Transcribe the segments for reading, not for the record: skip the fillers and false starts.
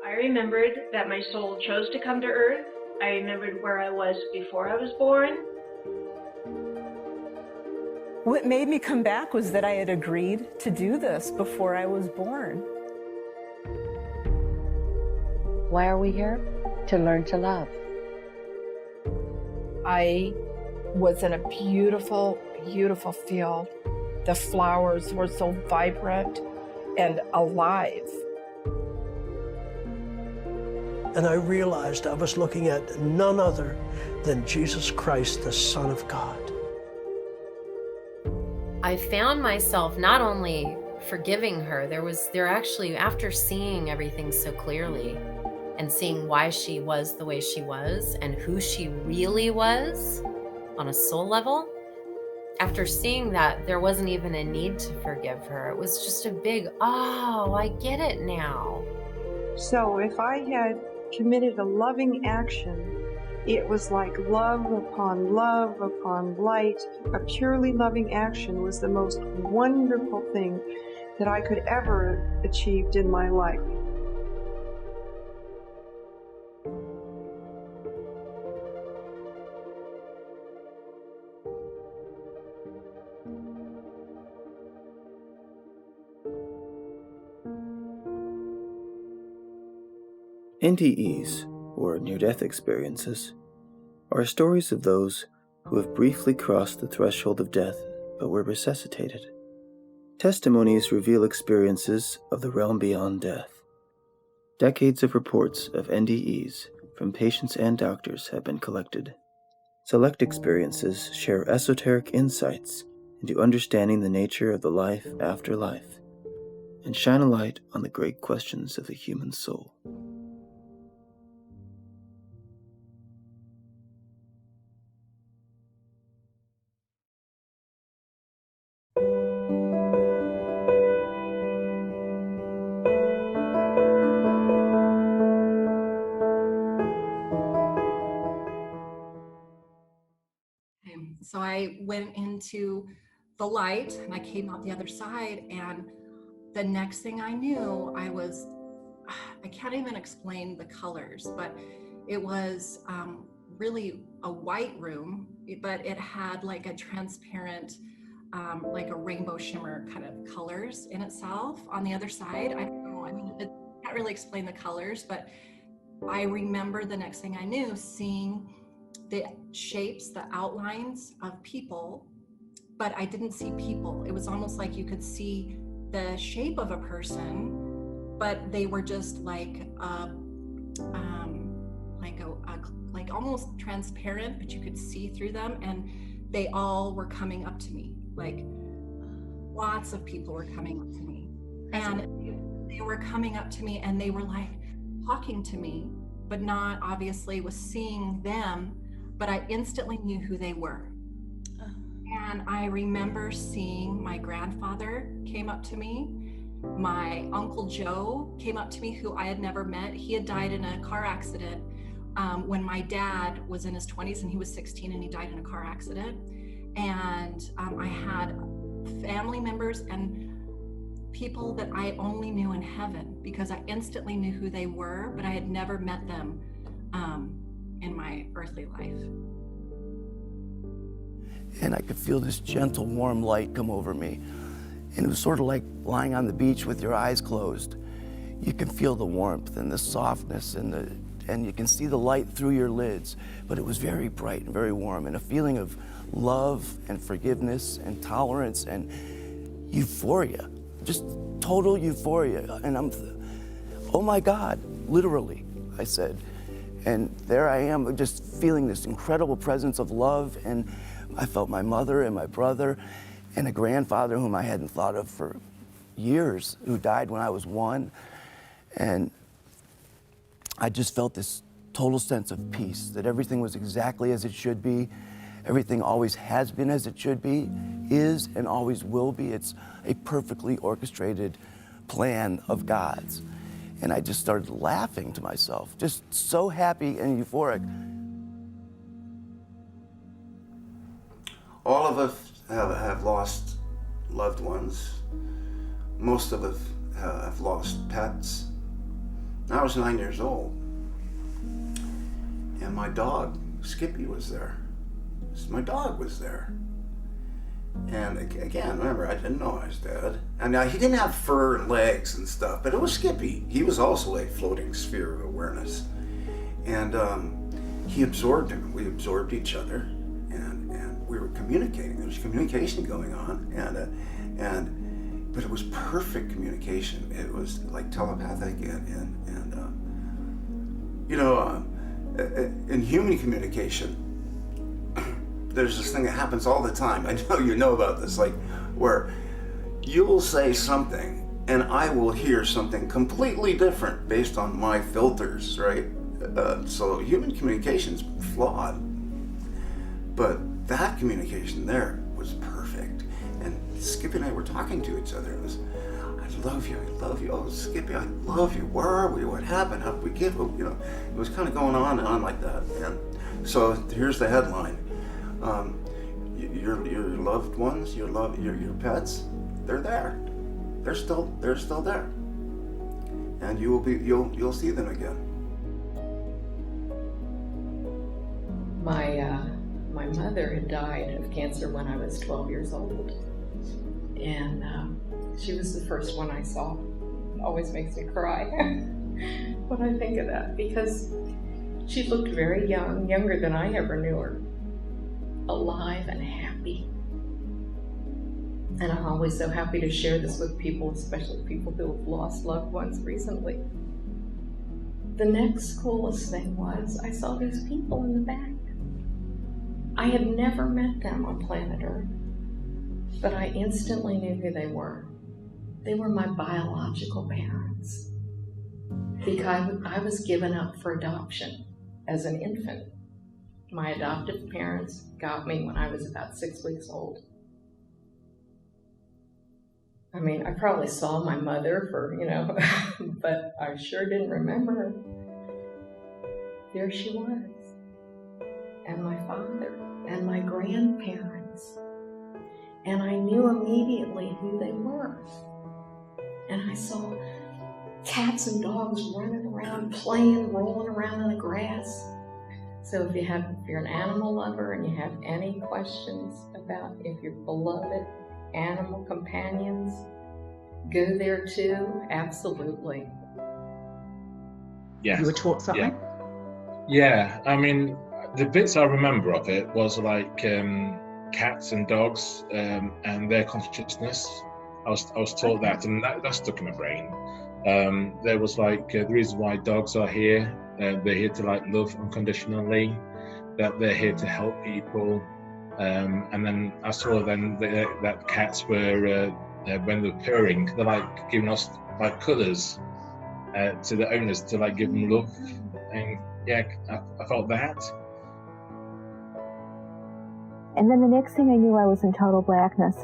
I remembered that my soul chose to come to earth. I remembered where I was before I was born. What made me come back was that I had agreed to do this before I was born. Why are we here? To learn to love. I was in a beautiful, beautiful field. The flowers were so vibrant and alive. And I realized I was looking at none other than Jesus Christ, the Son of God. I found myself not only forgiving her, there actually, after seeing everything so clearly and seeing why she was the way she was and who she really was on a soul level, after seeing that, there wasn't even a need to forgive her. It was just a big, oh, I get it now. So if I had committed a loving action, it was like love upon light. A purely loving action was the most wonderful thing that I could ever achieved in my life. NDEs, or near-death experiences, are stories of those who have briefly crossed the threshold of death but were resuscitated. Testimonies reveal experiences of the realm beyond death. Decades of reports of NDEs from patients and doctors have been collected. Select experiences share esoteric insights into understanding the nature of the life after life and shine a light on the great questions of the human soul. So I went into the light and I came out the other side, and the next thing I knew, I can't even explain the colors, but it was really a white room, but it had like a transparent, like a rainbow shimmer kind of colors in itself on the other side. I don't know, I mean, I can't really explain the colors, but I remember the next thing I knew, seeing the shapes, the outlines of people, but I didn't see people. It was almost like you could see the shape of a person, but they were just like almost transparent, but you could see through them, and they all were coming up to me. Like lots of people were coming up to me, and they were coming up to me, and they were like talking to me, but not obviously was seeing them, but I instantly knew who they were. And I remember seeing my grandfather came up to me. My Uncle Joe came up to me, who I had never met. He had died in a car accident when my dad was in his 20s, and he was 16, and he died in a car accident. And I had family members and people that I only knew in heaven, because I instantly knew who they were, but I had never met them in my earthly life. And I could feel this gentle, warm light come over me. And it was sort of like lying on the beach with your eyes closed. You can feel the warmth and the softness and you can see the light through your lids, but it was very bright and very warm, and a feeling of love and forgiveness and tolerance and euphoria, just total euphoria. And oh my God, literally, I said. And there I am, just feeling this incredible presence of love, and I felt my mother and my brother and a grandfather whom I hadn't thought of for years, who died when I was 1. And I just felt this total sense of peace, that everything was exactly as it should be. Everything always has been as it should be, is, and always will be. It's a perfectly orchestrated plan of God's. And I just started laughing to myself, just so happy and euphoric. All of us have lost loved ones. Most of us have lost pets. I was 9 years old. And my dog, Skippy, was there. My dog was there. And again, remember, I didn't know I was dead. And now he didn't have fur and legs and stuff, but it was Skippy. He was also a floating sphere of awareness. And he absorbed him. We absorbed each other, and we were communicating. There was communication going on, but it was perfect communication. It was like telepathic, and in human communication, there's this thing that happens all the time. I know you know about this, like where you'll say something and I will hear something completely different based on my filters, right? So human communication's flawed, but that communication there was perfect. And Skippy and I were talking to each other. It was, I love you. Oh, Skippy, I love you. Where are we? What happened? How did we get? It was kind of going on and on like that. And so here's the headline. Your loved ones, your pets, they're there. They're still there. And you'll see them again. My mother had died of cancer when I was 12 years old, and she was the first one I saw. It always makes me cry when I think of that, because she looked very young, younger than I ever knew her, alive and happy. And I'm always so happy to share this with people, especially people who have lost loved ones recently. The next coolest thing was I saw these people in the back. I had never met them on planet Earth, but I instantly knew who they were. They were my biological parents, because I was given up for adoption as an infant. My adoptive parents got me when I was about 6 weeks old. I mean, I probably saw my mother but I sure didn't remember her. There she was. And my father, and my grandparents. And I knew immediately who they were. And I saw cats and dogs running around, playing, rolling around in the grass. So if you're an animal lover and you have any questions about if your beloved animal companions go there too, absolutely. Yeah. You were taught something? Yeah, I mean, the bits I remember of it was like cats and dogs and their consciousness. I was taught that, and that stuck in my brain. There was like the reason why dogs are here. They're here to like love unconditionally. That they're here to help people. And then I saw then that cats were when they're purring, they're like giving us like colours to the owners to like give them love. And yeah, I felt that. And then the next thing I knew, I was in total blackness.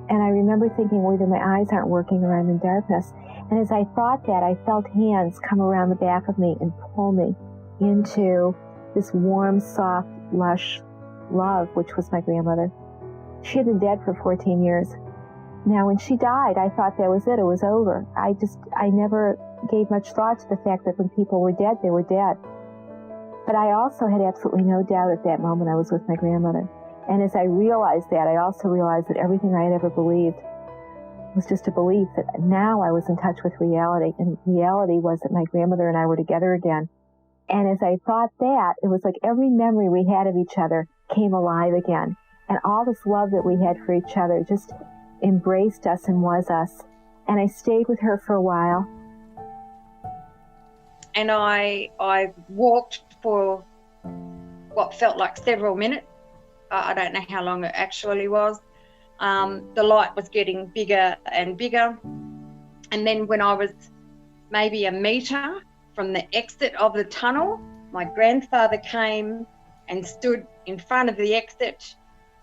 And I remember thinking, well, either my eyes aren't working or I'm in darkness. And as I thought that, I felt hands come around the back of me and pull me into this warm, soft, lush love, which was my grandmother. She had been dead for 14 years. Now, when she died, I thought that was it was over. I never gave much thought to the fact that when people were dead, they were dead. But I also had absolutely no doubt at that moment I was with my grandmother. And as I realized that, I also realized that everything I had ever believed was just a belief, that now I was in touch with reality. And reality was that my grandmother and I were together again. And as I thought that, it was like every memory we had of each other came alive again. And all this love that we had for each other just embraced us and was us. And I stayed with her for a while. And I walked for what felt like several minutes. I don't know how long it actually was. The light was getting bigger and bigger. And then when I was maybe a metre from the exit of the tunnel, my grandfather came and stood in front of the exit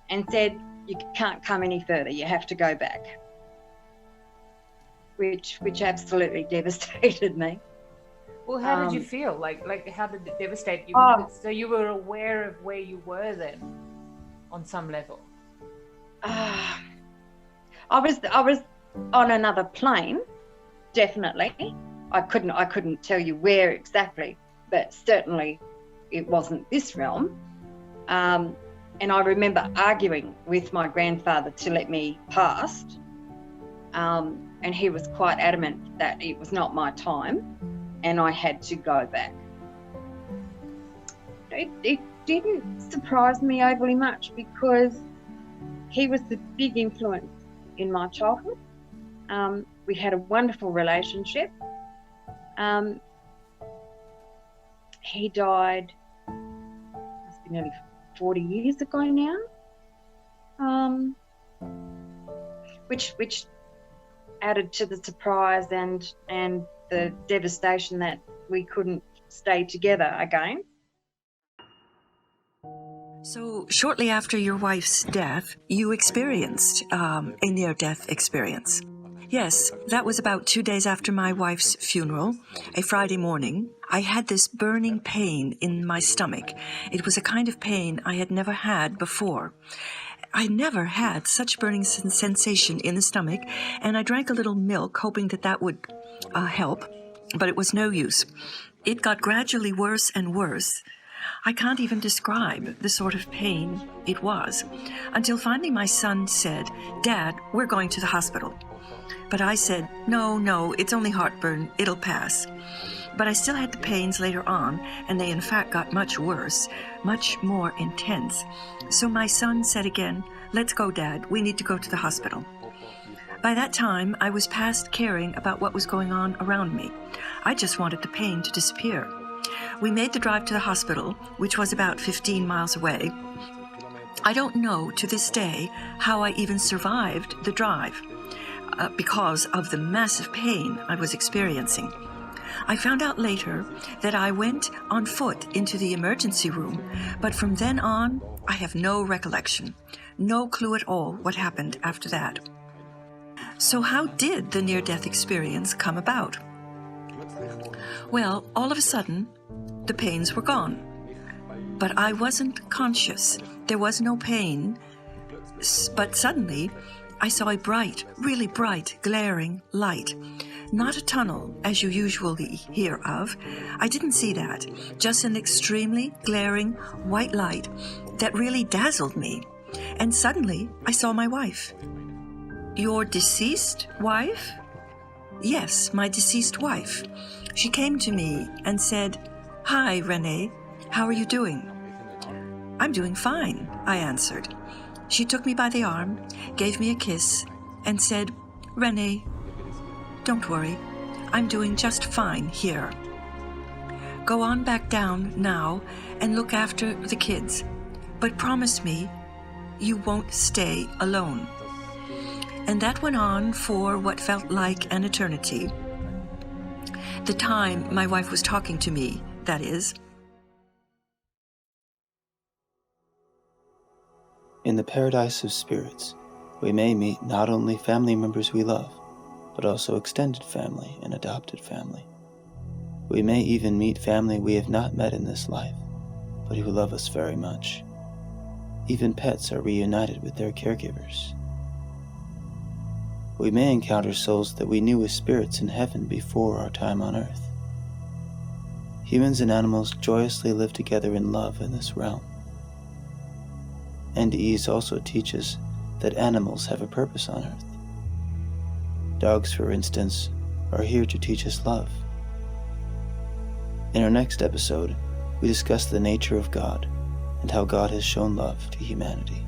and said, "You can't come any further, you have to go back." Which absolutely devastated me. Well, how did you feel? Like how did it devastate you? So you were aware of where you were then, on some level. I was on another plane, definitely. I couldn't tell you where exactly, but certainly it wasn't this realm. And I remember arguing with my grandfather to let me past, and he was quite adamant that it was not my time and I had to go back. It didn't surprise me overly much because he was the big influence in my childhood. We had a wonderful relationship. He died, must be nearly 40 years ago now, which added to the surprise and the devastation that we couldn't stay together again. So shortly after your wife's death, you experienced a near-death experience. Yes, that was about 2 days after my wife's funeral, a Friday morning. I had this burning pain in my stomach. It was a kind of pain I had never had before. I never had such burning sensation in the stomach, and I drank a little milk, hoping that would help, but it was no use. It got gradually worse and worse. I can't even describe the sort of pain it was, until finally my son said, "Dad, we're going to the hospital." But I said, no, it's only heartburn, it'll pass. But I still had the pains later on, and they in fact got much worse, much more intense. So my son said again, "Let's go, Dad, we need to go to the hospital." By that time, I was past caring about what was going on around me. I just wanted the pain to disappear. We made the drive to the hospital, which was about 15 miles away. I don't know to this day how I even survived the drive, because of the massive pain I was experiencing. I found out later that I went on foot into the emergency room, but from then on, I have no recollection, no clue at all what happened after that. So how did the near-death experience come about? Well, all of a sudden, the pains were gone. But I wasn't conscious. There was no pain. But suddenly, I saw a bright, really bright, glaring light. Not a tunnel, as you usually hear of. I didn't see that. Just an extremely glaring white light that really dazzled me. And suddenly, I saw my wife. Your deceased wife? Yes, my deceased wife. She came to me and said, "Hi, Rene. How are you doing?" "I'm doing fine," I answered. She took me by the arm, gave me a kiss, and said, "Rene, don't worry. I'm doing just fine here. Go on back down now and look after the kids. But promise me you won't stay alone." And that went on for what felt like an eternity. The time my wife was talking to me, that is. In the paradise of spirits, we may meet not only family members we love, but also extended family and adopted family. We may even meet family we have not met in this life, but who love us very much. Even pets are reunited with their caregivers. We may encounter souls that we knew as spirits in heaven before our time on earth. Humans and animals joyously live together in love in this realm. NDEs also teach us that animals have a purpose on earth. Dogs, for instance, are here to teach us love. In our next episode, we discuss the nature of God and how God has shown love to humanity.